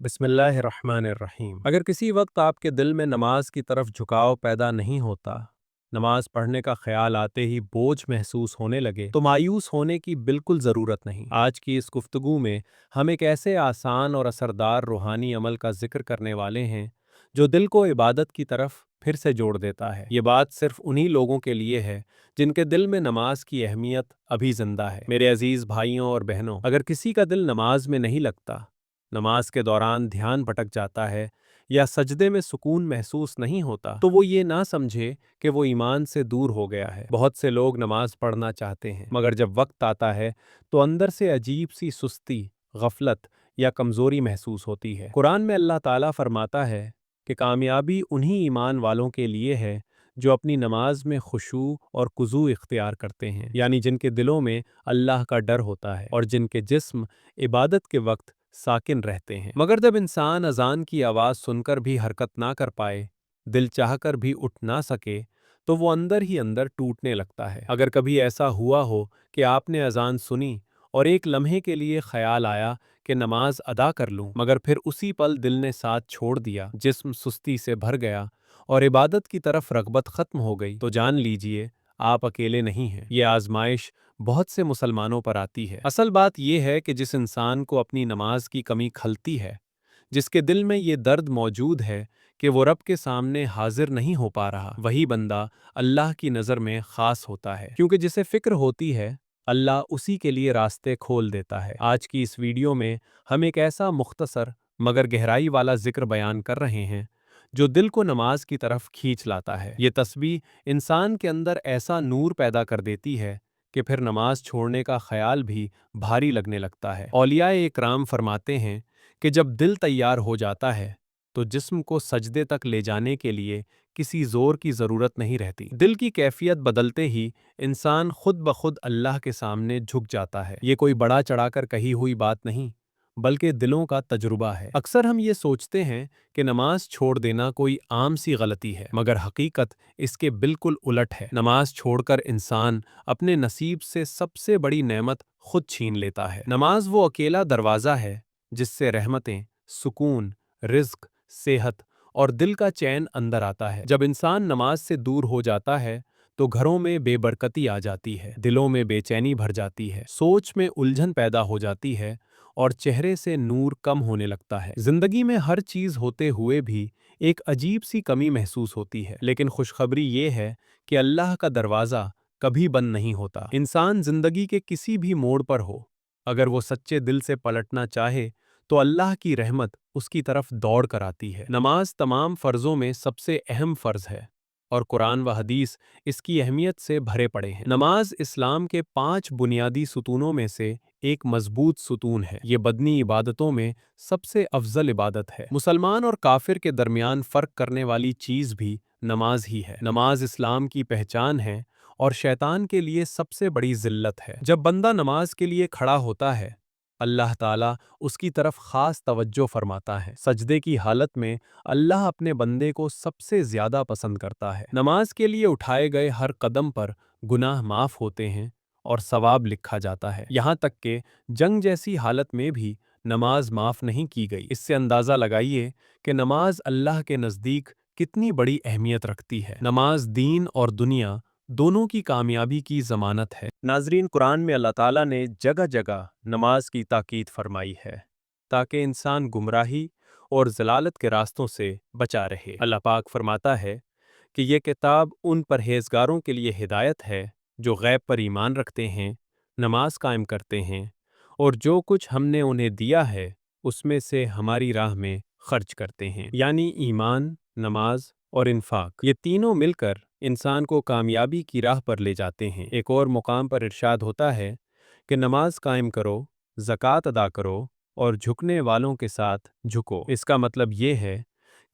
बिस्मिल्लाहिर्रहमानिर्रहीम। अगर किसी वक्त आपके दिल में नमाज की तरफ झुकाव पैदा नहीं होता, नमाज पढ़ने का ख्याल आते ही बोझ महसूस होने लगे, तो मायूस होने की बिल्कुल ज़रूरत नहीं। आज की इस गुफ्तगू में हम एक ऐसे आसान और असरदार रूहानी अमल का जिक्र करने वाले हैं जो दिल को इबादत की तरफ फिर से जोड़ देता है। ये बात सिर्फ उन्हीं लोगों के लिए है जिनके दिल में नमाज की अहमियत अभी जिंदा है। मेरे अजीज भाइयों और बहनों, अगर किसी का दिल नमाज में नहीं लगता, नमाज के दौरान ध्यान भटक जाता है या सजदे में सुकून महसूस नहीं होता, तो वो ये ना समझे कि वो ईमान से दूर हो गया है। बहुत से लोग नमाज पढ़ना चाहते हैं, मगर जब वक्त आता है तो अंदर से अजीब सी सुस्ती, गफलत या कमजोरी महसूस होती है। कुरान में अल्लाह ताला फरमाता है कि कामयाबी उन्हीं ईमान वालों के लिए है जो अपनी नमाज में खुशू और कुजू इख्तियार करते हैं, यानी जिनके दिलों में अल्लाह का डर होता है और जिनके जिस्म इबादत के वक्त साकिन रहते हैं। मगर जब इंसान अजान की आवाज़ सुनकर भी हरकत ना कर पाए, दिल चाहकर भी उठ ना सके, तो वो अंदर ही अंदर टूटने लगता है। अगर कभी ऐसा हुआ हो कि आपने अजान सुनी और एक लम्हे के लिए ख्याल आया कि नमाज अदा कर लूं, मगर फिर उसी पल दिल ने साथ छोड़ दिया, जिस्म सुस्ती से भर गया और इबादत की तरफ रग़बत ख़त्म हो गई, तो जान लीजिए आप अकेले नहीं हैं। ये आजमाइश बहुत से मुसलमानों पर आती है। असल बात यह है कि जिस इंसान को अपनी नमाज की कमी खलती है, जिसके दिल में ये दर्द मौजूद है कि वो रब के सामने हाजिर नहीं हो पा रहा, वही बंदा अल्लाह की नज़र में ख़ास होता है, क्योंकि जिसे फ़िक्र होती है अल्लाह उसी के लिए रास्ते खोल देता है। आज की इस वीडियो में हम एक ऐसा मुख्तसर मगर गहराई वाला जिक्र बयान कर रहे हैं जो दिल को नमाज की तरफ खींच लाता है। ये तस्बीह इंसान के अंदर ऐसा नूर पैदा कर देती है कि फिर नमाज छोड़ने का ख्याल भी भारी लगने लगता है। औलियाए इकराम फरमाते हैं कि जब दिल तैयार हो जाता है तो जिस्म को सजदे तक ले जाने के लिए किसी जोर की ज़रूरत नहीं रहती। दिल की कैफियत बदलते ही इंसान खुद ब खुद अल्लाह के सामने झुक जाता है। ये कोई बड़ा चढ़ाकर कही हुई बात नहीं, बल्कि दिलों का तजुर्बा है। अक्सर हम ये सोचते हैं कि नमाज छोड़ देना कोई आम सी गलती है, मगर हकीकत इसके बिल्कुल उलट है। नमाज छोड़कर इंसान अपने नसीब से सबसे बड़ी नेमत खुद छीन लेता है। नमाज वो अकेला दरवाज़ा है जिससे रहमतें, सुकून, रिज्क, सेहत और दिल का चैन अंदर आता है। जब इंसान नमाज से दूर हो जाता है तो घरों में बेबरकती आ जाती है, दिलों में बेचैनी भर जाती है, सोच में उलझन पैदा हो जाती है और चेहरे से नूर कम होने लगता है। जिंदगी में हर चीज़ होते हुए भी एक अजीब सी कमी महसूस होती है, लेकिन खुशखबरी ये है कि अल्लाह का दरवाज़ा कभी बंद नहीं होता। इंसान जिंदगी के किसी भी मोड़ पर हो, अगर वो सच्चे दिल से पलटना चाहे तो अल्लाह की रहमत उसकी तरफ दौड़ कर आती है। नमाज तमाम फ़र्ज़ों में सबसे अहम फ़र्ज़ है और कुरान व हदीस इसकी अहमियत से भरे पड़े हैं। नमाज इस्लाम के 5 बुनियादी सुतूनों में से एक मजबूत सुतून है। ये बदनी इबादतों में सबसे अफजल इबादत है। मुसलमान और काफिर के दरमियान फ़र्क करने वाली चीज़ भी नमाज ही है। नमाज इस्लाम की पहचान है और शैतान के लिए सबसे बड़ी ज़िल्लत है। जब बंदा नमाज के लिए खड़ा होता है, अल्लाह ताला उसकी तरफ ख़ास तवज्जो फरमाता है। सजदे की हालत में अल्लाह अपने बंदे को सबसे ज़्यादा पसंद करता है। नमाज के लिए उठाए गए हर कदम पर गुनाह माफ़ होते हैं और सवाब लिखा जाता है। यहाँ तक कि जंग जैसी हालत में भी नमाज माफ़ नहीं की गई। इससे अंदाज़ा लगाइए कि नमाज अल्लाह के नज़दीक कितनी बड़ी अहमियत रखती है। नमाज दीन और दुनिया दोनों की कामयाबी की ज़मानत है। नाज़रीन, कुरान में अल्लाह ताला ने जगह जगह नमाज की ताकीद फरमाई है ताकि इंसान गुमराही और ज़लालत के रास्तों से बचा रहे। अल्लाह पाक फरमाता है कि ये किताब उन परहेज़गारों के लिए हिदायत है जो गैब पर ईमान रखते हैं, नमाज कायम करते हैं और जो कुछ हमने उन्हें दिया है उसमें से हमारी राह में खर्च करते हैं। यानी ईमान, नमाज और इन्फाक, ये तीनों मिलकर इंसान को कामयाबी की राह पर ले जाते हैं। एक और मुकाम पर इरशाद होता है कि नमाज कायम करो, ज़कात अदा करो और झुकने वालों के साथ झुको। इसका मतलब ये है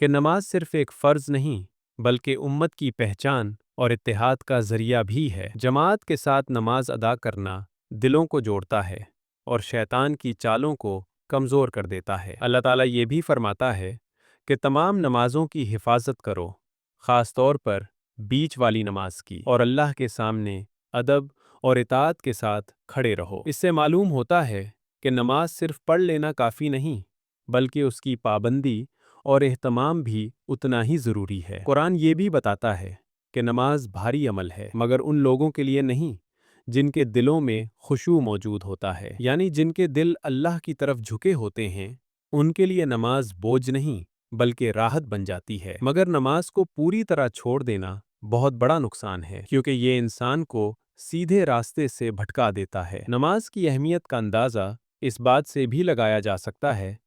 कि नमाज सिर्फ एक फ़र्ज़ नहीं, बल्कि उम्मत की पहचान और इत्तेहाद का ज़रिया भी है। जमात के साथ नमाज अदा करना दिलों को जोड़ता है और शैतान की चालों को कमज़ोर कर देता है। अल्लाह ताला ये भी फरमाता है कि तमाम नमाज़ों की हिफाजत करो, ख़ास तौर पर बीच वाली नमाज की, और अल्लाह के सामने अदब और इताअत के साथ खड़े रहो। इससे मालूम होता है कि नमाज सिर्फ पढ़ लेना काफ़ी नहीं, बल्कि उसकी पाबंदी और एहतमाम भी उतना ही ज़रूरी है। कुरान ये भी बताता है कि नमाज भारी अमल है, मगर उन लोगों के लिए नहीं जिनके दिलों में खुशू मौजूद होता है, यानी जिनके दिल अल्लाह की तरफ झुके होते हैं। उनके लिए नमाज बोझ नहीं बल्कि राहत बन जाती है। मगर नमाज को पूरी तरह छोड़ देना बहुत बड़ा नुकसान है, क्योंकि ये इंसान को सीधे रास्ते से भटका देता है। नमाज की अहमियत का अंदाज़ा इस बात से भी लगाया जा सकता है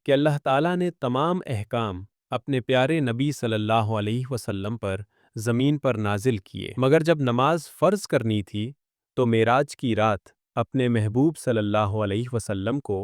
कि अल्लाह ताला ने तमाम अहकाम अपने प्यारे नबी सल्लल्लाहु अलैहि वसल्लम पर ज़मीन पर नाजिल किए, मगर जब नमाज फ़र्ज़ करनी थी तो मेराज की रात अपने महबूब सल्लल्लाहु अलैहि वसल्लम को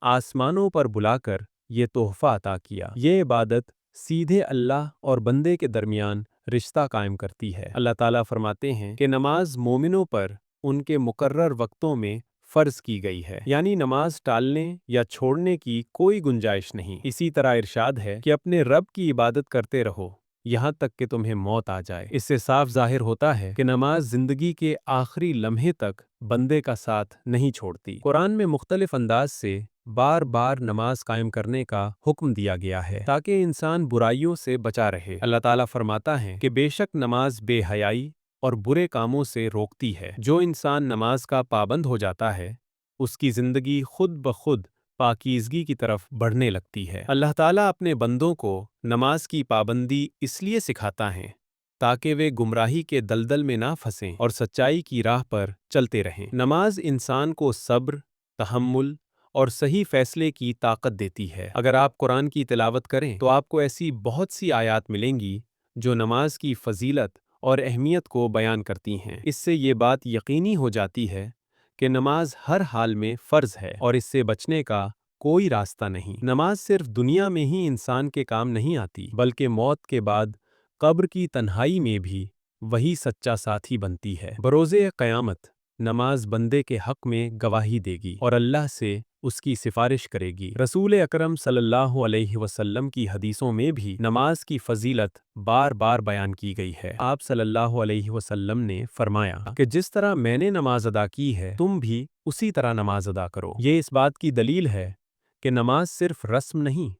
आसमानों पर बुलाकर ये तोहफ़ा अता किया। ये इबादत सीधे अल्लाह और बंदे के दरमियान रिश्ता कायम करती है। अल्लाह ताला फरमाते हैं कि नमाज मोमिनों पर उनके मुकर्रर वक्तों में फ़र्ज की गई है, यानी नमाज टालने या छोड़ने की कोई गुंजाइश नहीं। इसी तरह इरशाद है कि अपने रब की इबादत करते रहो यहाँ तक कि तुम्हें मौत आ जाए। इससे साफ जाहिर होता है कि नमाज जिंदगी के आखिरी लम्हे तक बंदे का साथ नहीं छोड़ती। कुरान में मुख्तलिफ अंदाज से बार बार नमाज कायम करने का हुक्म दिया गया है ताकि इंसान बुराइयों से बचा रहे। अल्लाह ताला फरमाता है कि बेशक नमाज बेहयाई और बुरे कामों से रोकती है। जो इंसान नमाज का पाबंद हो जाता है उसकी ज़िंदगी खुद ब खुद पाकीज़गी की तरफ बढ़ने लगती है। अल्लाह ताला अपने बंदों को नमाज की पाबंदी इसलिए सिखाता है ताकि वे गुमराही के दलदल में ना फंसें और सच्चाई की राह पर चलते रहें। नमाज इंसान को सब्र, तहम्मुल और सही फैसले की ताकत देती है। अगर आप कुरान की तिलावत करें तो आपको ऐसी बहुत सी आयात मिलेंगी जो नमाज की फजीलत और अहमियत को बयान करती हैं। इससे ये बात यकीनी हो जाती है कि नमाज हर हाल में फ़र्ज़ है और इससे बचने का कोई रास्ता नहीं। नमाज सिर्फ दुनिया में ही इंसान के काम नहीं आती, बल्कि मौत के बाद कब्र की तन्हाई में भी वही सच्चा साथी बनती है। बरोज़े क़यामत नमाज बंदे के हक़ में गवाही देगी और अल्लाह से उसकी सिफारिश करेगी। रसूल अकरम सल्लल्लाहु अलैहि वसल्लम की हदीसों में भी नमाज की फजीलत बार बार बयान की गई है। आप सल्लल्लाहु अलैहि वसल्लम ने फरमाया कि जिस तरह मैंने नमाज अदा की है तुम भी उसी तरह नमाज अदा करो। ये इस बात की दलील है कि नमाज सिर्फ रस्म नहीं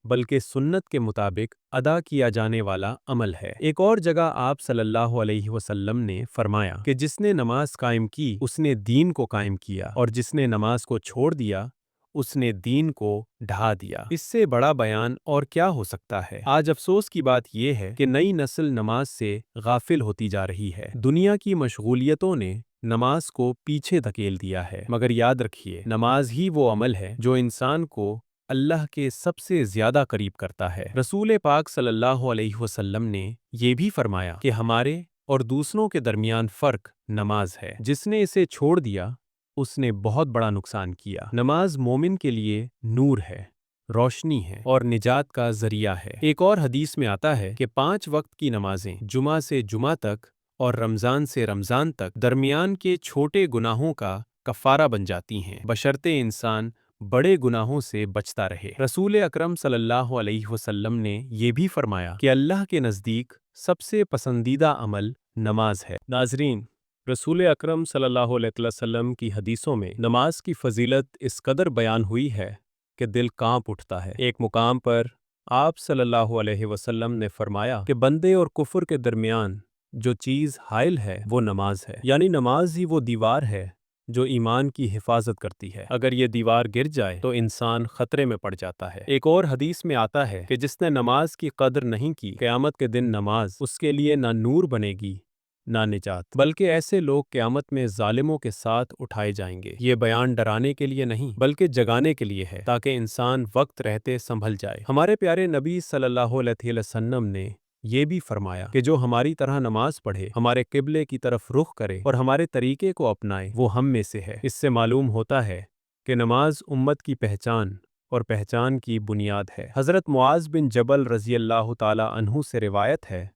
बल्कि सुन्नत के मुताबिक अदा किया जाने वाला अमल है। एक और जगह आप सल्लल्लाहु अलैहि वसल्लम ने फरमाया कि जिसने नमाज कायम की उसने दीन को कायम किया और जिसने नमाज को छोड़ दिया उसने दीन को ढा दिया। इससे बड़ा बयान और क्या हो सकता है। आज अफसोस की बात यह है कि नई नस्ल नमाज से गाफिल होती जा रही है। दुनिया की मशगूलियतों ने नमाज को पीछे धकेल दिया है, मगर याद रखिए नमाज ही वो अमल है जो इंसान को अल्लाह के सबसे ज्यादा करीब करता है। रसूल पाक सल्लल्लाहु अलैहि वसल्लम ने ये भी फरमाया कि हमारे और दूसरों के दरमियान फ़र्क नमाज है। जिसने इसे छोड़ दिया उसने बहुत बड़ा नुकसान किया। नमाज मोमिन के लिए नूर है, रोशनी है और निजात का जरिया है। एक और हदीस में आता है कि 5 वक्त की नमाजें जुमा से जुमा तक और रमज़ान से रमज़ान तक दरमियान के छोटे गुनाहों का कफ़ारा बन जाती हैं, बशर्ते इंसान बड़े गुनाहों से बचता रहे। रसूल अकरम सल्लल्लाहु अलैहि वसल्लम ने ये भी फरमाया कि अल्लाह के नज़दीक सबसे पसंदीदा अमल नमाज है। नाज़रीन, रसूल अकरम सल्लल्लाहु अलैहि वसल्लम की हदीसों में नमाज की फ़जीलत इस कदर बयान हुई है कि दिल कांप उठता है। एक मुकाम पर आप सल्लल्लाहु अलैहि वसल्लम ने फरमाया कि बंदे और कुफ्र के दरमियान जो चीज़ हाइल है वो नमाज है, यानी नमाज ही वो दीवार है जो ईमान की हिफाजत करती है। अगर ये दीवार गिर जाए तो इंसान खतरे में पड़ जाता है। एक और हदीस में आता है कि जिसने नमाज की कदर नहीं की क़यामत के दिन नमाज उसके लिए ना नूर बनेगी ना निजात, बल्कि ऐसे लोग क़यामत में ज़ालिमों के साथ उठाए जाएंगे। ये बयान डराने के लिए नहीं बल्कि जगाने के लिए है ताकि इंसान वक्त रहते संभल जाए। हमारे प्यारे नबी सल्लल्लाहु अलैहि वसल्लम ने ये भी फरमाया कि जो हमारी तरह नमाज पढ़े, हमारे किबले की तरफ रुख करे और हमारे तरीके को अपनाए वो हम में से है। इससे मालूम होता है कि नमाज उम्मत की पहचान और पहचान की बुनियाद है। हज़रत मुआज़ बिन जबल रज़ी अल्लाह ताला अन्हु से रिवायत है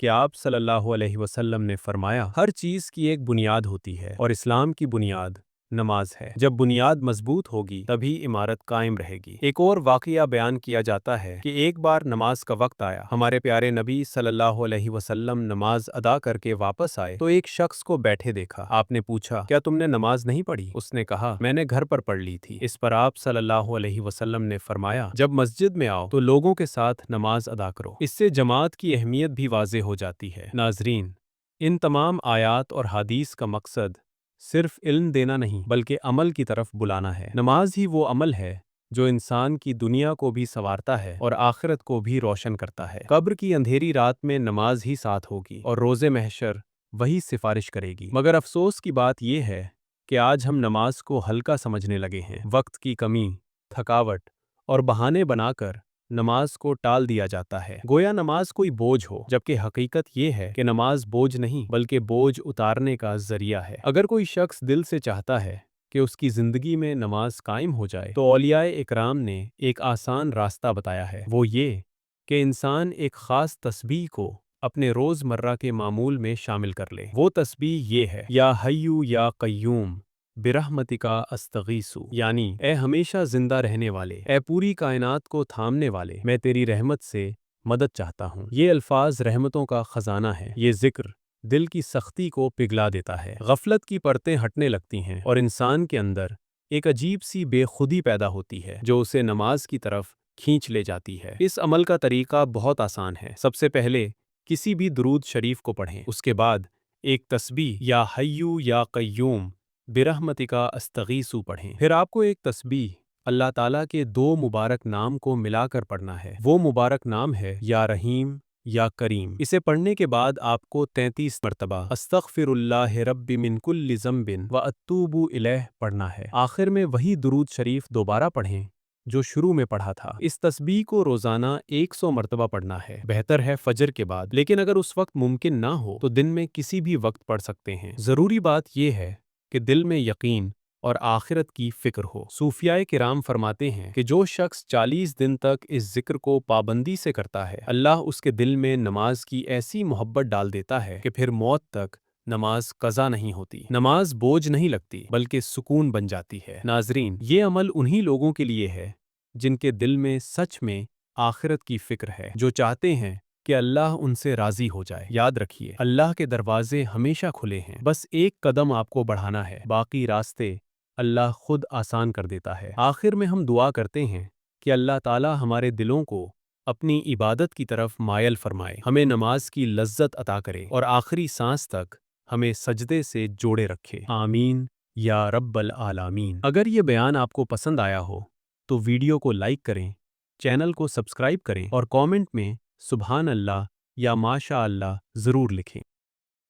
कि आप सल्लल्लाहु अलैहि वसल्लम ने फरमाया हर चीज़ की एक बुनियाद होती है और इस्लाम की बुनियाद نماز ہے۔ جب بنیاد مضبوط ہوگی تبھی عمارت قائم رہے گی۔ ایک اور واقعہ بیان کیا جاتا ہے کہ ایک بار نماز کا وقت آیا، ہمارے پیارے نبی صلی اللہ علیہ وسلم نماز ادا کر کے واپس آئے تو ایک شخص کو بیٹھے دیکھا۔ آپ نے پوچھا، کیا تم نے نماز نہیں پڑھی؟ اس نے کہا، میں نے گھر پر پڑھ لی تھی۔ اس پر آپ صلی اللہ علیہ وسلم نے فرمایا، جب مسجد میں آؤ تو لوگوں کے ساتھ نماز ادا کرو۔ اس سے جماعت کی اہمیت بھی واضح ہو جاتی ہے۔ ناظرین، ان تمام آیات اور حدیث کا مقصد صرف علم دینا نہیں بلکہ عمل کی طرف بلانا ہے۔ نماز ہی وہ عمل ہے جو انسان کی دنیا کو بھی سنوارتا ہے اور آخرت کو بھی روشن کرتا ہے۔ قبر کی اندھیری رات میں نماز ہی ساتھ ہوگی اور روز محشر وہی سفارش کرے گی۔ مگر افسوس کی بات یہ ہے کہ آج ہم نماز کو ہلکا سمجھنے لگے ہیں۔ وقت کی کمی، تھکاوٹ اور بہانے بنا کر نماز کو ٹال دیا جاتا ہے، گویا نماز کوئی بوجھ ہو، جبکہ حقیقت یہ ہے کہ نماز بوجھ نہیں بلکہ بوجھ اتارنے کا ذریعہ ہے۔ اگر کوئی شخص دل سے چاہتا ہے کہ اس کی زندگی میں نماز قائم ہو جائے تو اولیاء اکرام نے ایک آسان راستہ بتایا ہے، وہ یہ کہ انسان ایک خاص تسبیح کو اپنے روز مرہ کے معمول میں شامل کر لے۔ وہ تسبیح یہ ہے، یا حیو یا قیوم برحمتک استغیث، یعنی اے ہمیشہ زندہ رہنے والے، اے پوری کائنات کو تھامنے والے، میں تیری رحمت سے مدد چاہتا ہوں۔ یہ الفاظ رحمتوں کا خزانہ ہے۔ یہ ذکر دل کی سختی کو پگھلا دیتا ہے، غفلت کی پرتیں ہٹنے لگتی ہیں اور انسان کے اندر ایک عجیب سی بے خودی پیدا ہوتی ہے جو اسے نماز کی طرف کھینچ لے جاتی ہے۔ اس عمل کا طریقہ بہت آسان ہے۔ سب سے پہلے کسی بھی درود شریف کو پڑھیں، اس کے بعد ایک تسبیح یا حیو یا قیوم برحمتک استغیث پڑھیں۔ پھر آپ کو ایک تسبیح اللہ تعالیٰ کے دو مبارک نام کو ملا کر پڑھنا ہے۔ وہ مبارک نام ہے یا رحیم یا کریم۔ اسے پڑھنے کے بعد آپ کو 33 مرتبہ استغفر اللہ رب من کل ذنب واتوب الیہ پڑھنا ہے۔ آخر میں وہی درود شریف دوبارہ پڑھیں جو شروع میں پڑھا تھا۔ اس تسبیح کو روزانہ 100 مرتبہ پڑھنا ہے، بہتر ہے فجر کے بعد، لیکن اگر اس وقت ممکن نہ ہو تو دن میں کسی بھی وقت پڑھ سکتے ہیں۔ ضروری بات یہ ہے کہ دل میں یقین اور آخرت کی فکر ہو۔ صوفیاء کرام فرماتے ہیں کہ جو شخص 40 دن تک اس ذکر کو پابندی سے کرتا ہے، اللہ اس کے دل میں نماز کی ایسی محبت ڈال دیتا ہے کہ پھر موت تک نماز قضا نہیں ہوتی، نماز بوجھ نہیں لگتی بلکہ سکون بن جاتی ہے۔ ناظرین، یہ عمل انہی لوگوں کے لیے ہے جن کے دل میں سچ میں آخرت کی فکر ہے، جو چاہتے ہیں کہ اللہ ان سے راضی ہو جائے۔ یاد رکھیے، اللہ کے دروازے ہمیشہ کھلے ہیں، بس ایک قدم آپ کو بڑھانا ہے، باقی راستے اللہ خود آسان کر دیتا ہے۔ آخر میں ہم دعا کرتے ہیں کہ اللہ تعالی ہمارے دلوں کو اپنی عبادت کی طرف مائل فرمائے، ہمیں نماز کی لذت عطا کرے اور آخری سانس تک ہمیں سجدے سے جوڑے رکھے۔ آمین یا رب العالمین۔ اگر یہ بیان آپ کو پسند آیا ہو تو ویڈیو کو لائک کریں، چینل کو سبسکرائب کریں اور کامنٹ میں سبحان اللہ یا ماشاء اللہ ضرور لکھیں۔